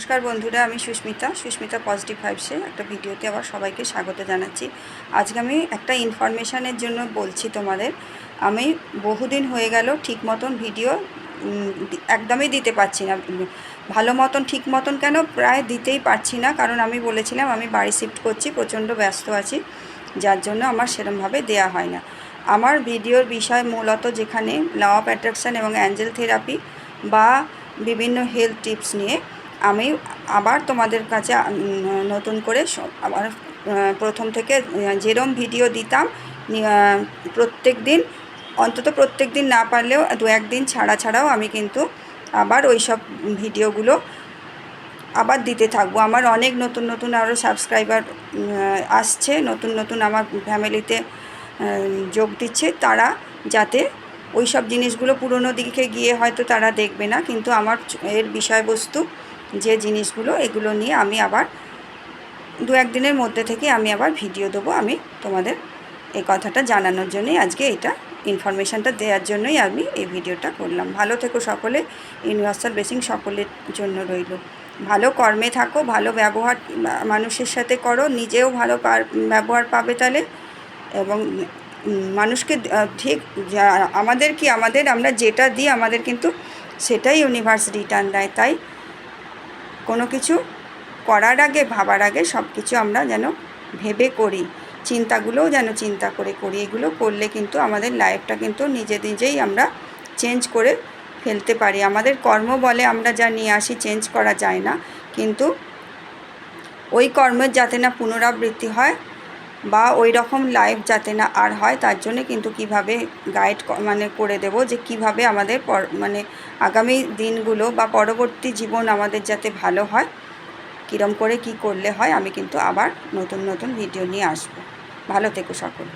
নমস্কার বন্ধুরা, আমি সুস্মিতা পজিটিভ ভাইবসে একটা ভিডিওতে আবার সবাইকে স্বাগত জানাচ্ছি। আজকে আমি একটা ইনফরমেশানের জন্য বলছি তোমাদের। আমি বহুদিন হয়ে গেল ঠিক মতন ভিডিও একদমই দিতে পারছি না। ভালো মতন ঠিক মতন কেন, প্রায় দিতেই পারছি না, কারণ আমি বলেছিলাম আমি বাড়ি শিফট করছি, প্রচণ্ড ব্যস্ত আছি, যার জন্য আমার সেরমভাবে দেয়া হয় না। আমার ভিডিওর বিষয় মূলত যেখানে ল অফ অ্যাট্রাকশান এবং অ্যাঞ্জেল থেরাপি বা বিভিন্ন হেলথ টিপস নিয়ে আমি আবার তোমাদের কাছে নতুন করে আবার প্রথম থেকে যেরম ভিডিও দিতাম প্রত্যেক দিন, অন্তত প্রত্যেক দিন না পারলেও দু একদিন ছাড়াও আমি কিন্তু আবার ওই সব ভিডিওগুলো আবার দিতে থাকবো। আমার অনেক নতুন আরও সাবস্ক্রাইবার আসছে, নতুন আমার ফ্যামিলিতে যোগ দিচ্ছে, তারা যাতে ওই সব জিনিসগুলো পুরনো দিকে গিয়ে হয়তো তারা দেখবে না, কিন্তু আমার এর বিষয়বস্তু যে জিনিসগুলো এগুলো নিয়ে আমি আবার দু একদিনের মধ্যে থেকে আমি আবার ভিডিও দেবো। আমি তোমাদের এই কথাটা জানানোর জন্যই আজকে এটা ইনফরমেশানটা দেওয়ার জন্যই আমি এই ভিডিওটা করলাম। ভালো থেকো সকলে, ইউনিভার্সাল ব্লেসিং সকলের জন্য রইল। ভালো কর্মে থাকো, ভালো ব্যবহার মানুষের সাথে করো, নিজেও ভালো ব্যবহার পাবে তাহলে, এবং মানুষকে ঠিক আমাদের আমরা যেটা দিই আমাদের কিন্তু সেটাই ইউনিভার্স রিটার্ন দেয়। তাই কোনো কিছু করার আগে, ভাবার আগে সব কিছু আমরা যেন ভেবে করি, চিন্তাগুলোও যেন চিন্তা করে করি। এগুলো করলে কিন্তু আমাদের লাইফটা কিন্তু নিজেই আমরা চেঞ্জ করে ফেলতে পারি। আমাদের কর্ম বলে আমরা যা নিয়ে আসি চেঞ্জ করা যায় না, কিন্তু ওই কর্মের যাতে না পুনরাবৃত্তি হয় বা ওই রকম লাইফ যাতে না আর হয়, তার জন্যে কিন্তু কিভাবে গাইড করে দেব যে কিভাবে আমাদের আগামী দিনগুলো বা পরবর্তী জীবন আমাদের যাতে ভালো হয়, কীরম করে কি করলে হয়, আমি কিন্তু আবার নতুন ভিডিও নিয়ে আসবো। ভালো থেকো সকলে।